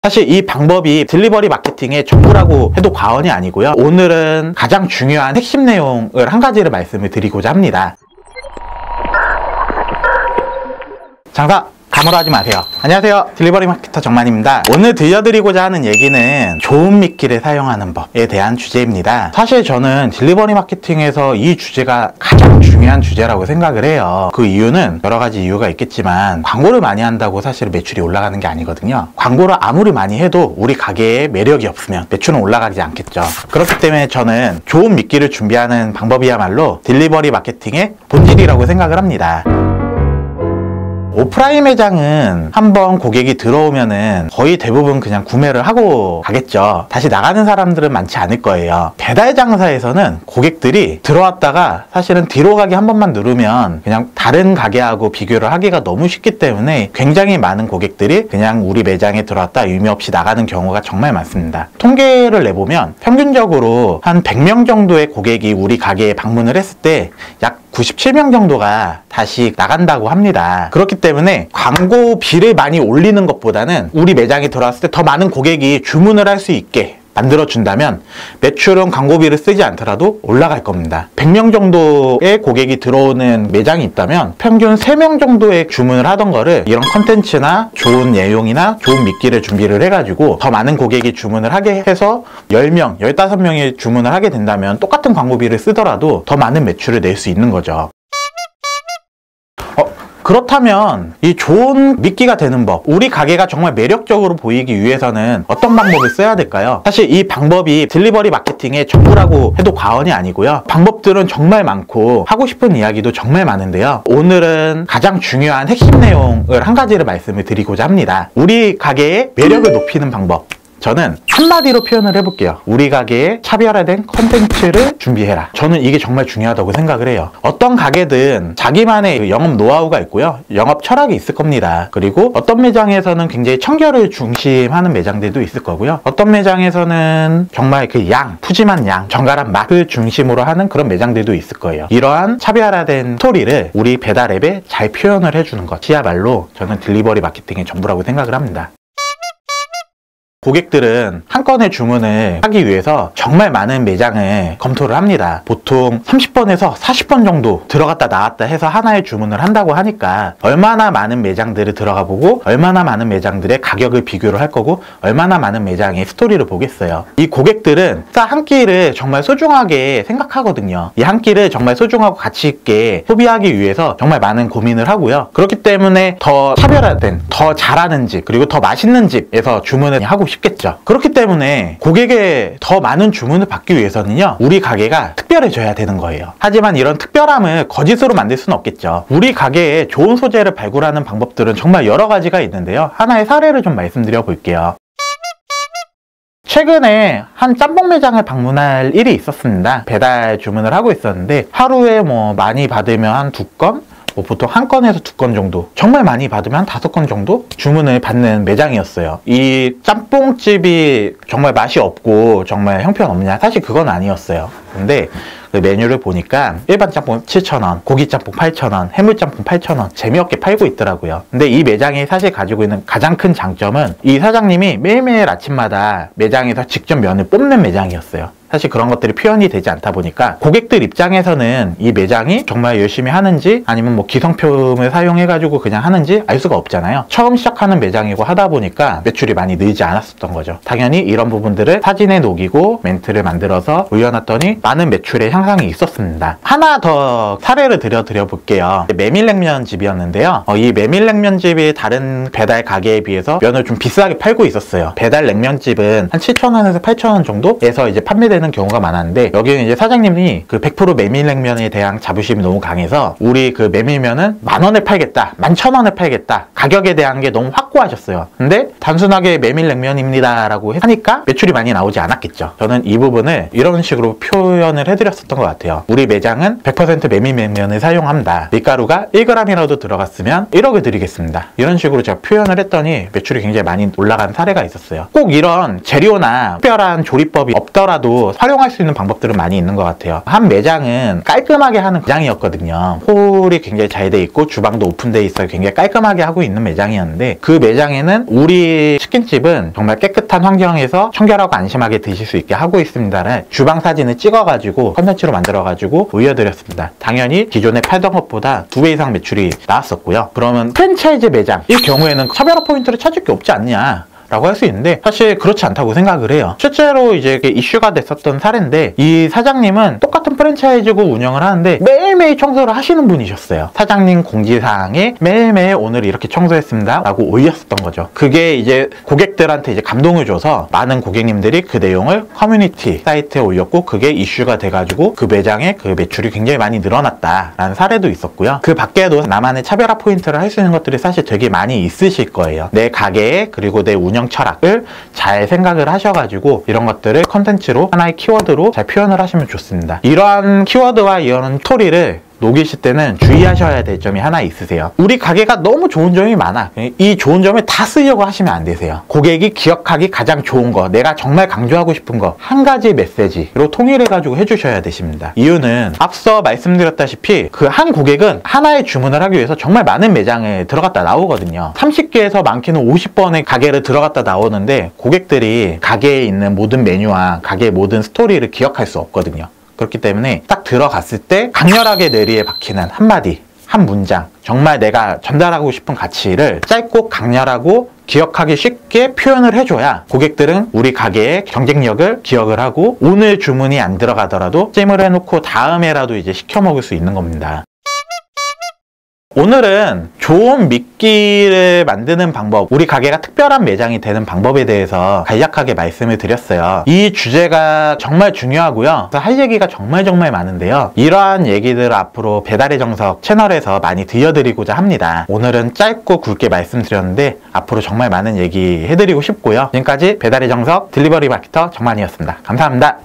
사실 이 방법이 딜리버리 마케팅의 전부라고 해도 과언이 아니고요. 오늘은 가장 중요한 핵심 내용을 한 가지를 말씀을 드리고자 합니다. 장사 가물하지 마세요. 안녕하세요, 딜리버리 마케터 정만입니다. 오늘 들려드리고자 하는 얘기는 좋은 미끼를 사용하는 법에 대한 주제입니다. 사실 저는 딜리버리 마케팅에서 이 주제가 가장 중요한 주제라고 생각을 해요. 그 이유는 여러 가지 이유가 있겠지만, 광고를 많이 한다고 사실 매출이 올라가는 게 아니거든요. 광고를 아무리 많이 해도 우리 가게에 매력이 없으면 매출은 올라가지 않겠죠. 그렇기 때문에 저는 좋은 미끼를 준비하는 방법이야말로 딜리버리 마케팅의 본질이라고 생각을 합니다. 오프라인 매장은 한번 고객이 들어오면은 거의 대부분 그냥 구매를 하고 가겠죠. 다시 나가는 사람들은 많지 않을 거예요. 배달 장사에서는 고객들이 들어왔다가 사실은 뒤로 가기 한 번만 누르면 그냥 다른 가게하고 비교를 하기가 너무 쉽기 때문에 굉장히 많은 고객들이 그냥 우리 매장에 들어왔다 의미 없이 나가는 경우가 정말 많습니다. 통계를 내보면 평균적으로 한 100명 정도의 고객이 우리 가게에 방문을 했을 때 약 97명 정도가 다시 나간다고 합니다. 그렇기 때문에 광고비를 많이 올리는 것보다는 우리 매장에 들어왔을 때 더 많은 고객이 주문을 할 수 있게 만들어준다면 매출은 광고비를 쓰지 않더라도 올라갈 겁니다. 100명 정도의 고객이 들어오는 매장이 있다면 평균 3명 정도의 주문을 하던 거를 이런 컨텐츠나 좋은 내용이나 좋은 미끼를 준비를 해가지고 더 많은 고객이 주문을 하게 해서 10명, 15명이 주문을 하게 된다면 똑같은 광고비를 쓰더라도 더 많은 매출을 낼 수 있는 거죠. 그렇다면 이 좋은 미끼가 되는 법, 우리 가게가 정말 매력적으로 보이기 위해서는 어떤 방법을 써야 될까요? 사실 이 방법이 딜리버리 마케팅의 전부라고 해도 과언이 아니고요. 방법들은 정말 많고 하고 싶은 이야기도 정말 많은데요. 오늘은 가장 중요한 핵심 내용을 한 가지를 말씀을 드리고자 합니다. 우리 가게의 매력을 높이는 방법. 저는 한마디로 표현을 해볼게요. 우리 가게에 차별화된 컨텐츠를 준비해라. 저는 이게 정말 중요하다고 생각을 해요. 어떤 가게든 자기만의 영업 노하우가 있고요. 영업 철학이 있을 겁니다. 그리고 어떤 매장에서는 굉장히 청결을 중심하는 매장들도 있을 거고요. 어떤 매장에서는 정말 그 푸짐한 양, 정갈한 맛을 중심으로 하는 그런 매장들도 있을 거예요. 이러한 차별화된 스토리를 우리 배달 앱에 잘 표현을 해주는 것이야말로 저는 딜리버리 마케팅의 전부라고 생각을 합니다. 고객들은 한 건의 주문을 하기 위해서 정말 많은 매장을 검토를 합니다. 보통 30번에서 40번 정도 들어갔다 나왔다 해서 하나의 주문을 한다고 하니까 얼마나 많은 매장들을 들어가 보고 얼마나 많은 매장들의 가격을 비교를 할 거고 얼마나 많은 매장의 스토리를 보겠어요. 이 고객들은 한 끼를 정말 소중하게 생각하거든요. 이 한 끼를 정말 소중하고 가치 있게 소비하기 위해서 정말 많은 고민을 하고요. 그렇기 때문에 더 차별화된, 더 잘하는 집, 그리고 더 맛있는 집에서 주문을 하고 싶겠죠. 그렇기 때문에 고객의 더 많은 주문을 받기 위해서는요, 우리 가게가 특별해져야 되는 거예요. 하지만 이런 특별함을 거짓으로 만들 수는 없겠죠. 우리 가게에 좋은 소재를 발굴하는 방법들은 정말 여러 가지가 있는데요. 하나의 사례를 좀 말씀드려 볼게요. 최근에 한 짬뽕 매장을 방문할 일이 있었습니다. 배달 주문을 하고 있었는데 하루에 많이 받으면 한 2건? 보통 한 건에서 2건 정도, 정말 많이 받으면 한 5건 정도 주문을 받는 매장이었어요. 이 짬뽕집이 정말 맛이 없고 정말 형편없냐? 사실 그건 아니었어요. 근데 그 메뉴를 보니까 일반 짬뽕 7,000원, 고기 짬뽕 8,000원, 해물 짬뽕 8,000원 재미없게 팔고 있더라고요. 근데 이 매장이 사실 가지고 있는 가장 큰 장점은 이 사장님이 매일매일 아침마다 매장에서 직접 면을 뽑는 매장이었어요. 사실 그런 것들이 표현이 되지 않다 보니까 고객들 입장에서는 이 매장이 정말 열심히 하는지 아니면 기성품을 사용해가지고 그냥 하는지 알 수가 없잖아요. 처음 시작하는 매장이고 하다 보니까 매출이 많이 늘지 않았었던 거죠. 당연히 이런 부분들을 사진에 녹이고 멘트를 만들어서 올려놨더니 많은 매출의 향상이 있었습니다. 하나 더 사례를 드려 볼게요. 메밀냉면 집이었는데요. 이 메밀냉면 집이 다른 배달 가게에 비해서 면을 좀 비싸게 팔고 있었어요. 배달 냉면집은 한 7,000원에서 8,000원 정도에서 이제 판매되는 경우가 많았는데, 여기는 이제 사장님이 그 100% 메밀냉면에 대한 자부심이 너무 강해서 우리 그 메밀면은 10,000원에 팔겠다, 11,000원에 팔겠다, 가격에 대한 게 너무 확고하셨어요. 근데 단순하게 메밀냉면입니다 라고 하니까 매출이 많이 나오지 않았겠죠. 저는 이 부분을 이런 식으로 표현을 해드렸었던 것 같아요. 우리 매장은 100% 메밀냉면을 사용합니다. 밀가루가 1g이라도 들어갔으면 1억을 드리겠습니다. 이런 식으로 제가 표현을 했더니 매출이 굉장히 많이 올라간 사례가 있었어요. 꼭 이런 재료나 특별한 조리법이 없더라도 활용할 수 있는 방법들은 많이 있는 것 같아요. 한 매장은 깔끔하게 하는 매장이었거든요. 홀이 굉장히 잘 돼 있고 주방도 오픈돼 있어 굉장히 깔끔하게 하고 있는 매장이었는데, 그 매장에는 우리 치킨집은 정말 깨끗한 환경에서 청결하고 안심하게 드실 수 있게 하고 있습니다를 주방 사진을 찍어가지고 컨텐츠로 만들어가지고 올려드렸습니다. 당연히 기존에 팔던 것보다 2배 이상 매출이 나왔었고요. 그러면 프랜차이즈 매장 이 경우에는 차별화 포인트를 찾을 게 없지 않냐 라고 할 수 있는데, 사실 그렇지 않다고 생각을 해요. 실제로 이제 이슈가 됐었던 사례인데, 이 사장님은 똑같은 프랜차이즈고 운영을 하는데 매일매일 청소를 하시는 분이셨어요. 사장님 공지사항에 매일매일 오늘 이렇게 청소했습니다 라고 올렸었던 거죠. 그게 이제 고객들한테 이제 감동을 줘서 많은 고객님들이 그 내용을 커뮤니티 사이트에 올렸고, 그게 이슈가 돼가지고 그 매장의 그 매출이 굉장히 많이 늘어났다라는 사례도 있었고요. 그 밖에도 나만의 차별화 포인트를 할 수 있는 것들이 사실 되게 많이 있으실 거예요. 내 가게에, 그리고 내 운영 철학을 잘 생각을 하셔가지고 이런 것들을 컨텐츠로 하나의 키워드로 잘 표현을 하시면 좋습니다. 이러한 키워드와 이런 스토리를 녹이실 때는 주의하셔야 될 점이 하나 있으세요. 우리 가게가 너무 좋은 점이 많아. 이 좋은 점을 다 쓰려고 하시면 안 되세요. 고객이 기억하기 가장 좋은 거, 내가 정말 강조하고 싶은 거 한 가지 메시지로 통일해가지고 해주셔야 되십니다. 이유는 앞서 말씀드렸다시피 그 한 고객은 하나의 주문을 하기 위해서 정말 많은 매장에 들어갔다 나오거든요. 30개에서 많게는 50번의 가게를 들어갔다 나오는데, 고객들이 가게에 있는 모든 메뉴와 가게의 모든 스토리를 기억할 수 없거든요. 그렇기 때문에 딱 들어갔을 때 강렬하게 뇌리에 박히는 한마디, 한 문장, 정말 내가 전달하고 싶은 가치를 짧고 강렬하고 기억하기 쉽게 표현을 해줘야 고객들은 우리 가게의 경쟁력을 기억을 하고 오늘 주문이 안 들어가더라도 찜을 해놓고 다음에라도 이제 시켜 먹을 수 있는 겁니다. 오늘은 좋은 미끼를 만드는 방법, 우리 가게가 특별한 매장이 되는 방법에 대해서 간략하게 말씀을 드렸어요. 이 주제가 정말 중요하고요. 할 얘기가 정말 많은데요. 이러한 얘기들을 앞으로 배달의 정석 채널에서 많이 들려드리고자 합니다. 오늘은 짧고 굵게 말씀드렸는데 앞으로 정말 많은 얘기 해드리고 싶고요. 지금까지 배달의 정석 딜리버리 마케터 정만이었습니다. 감사합니다.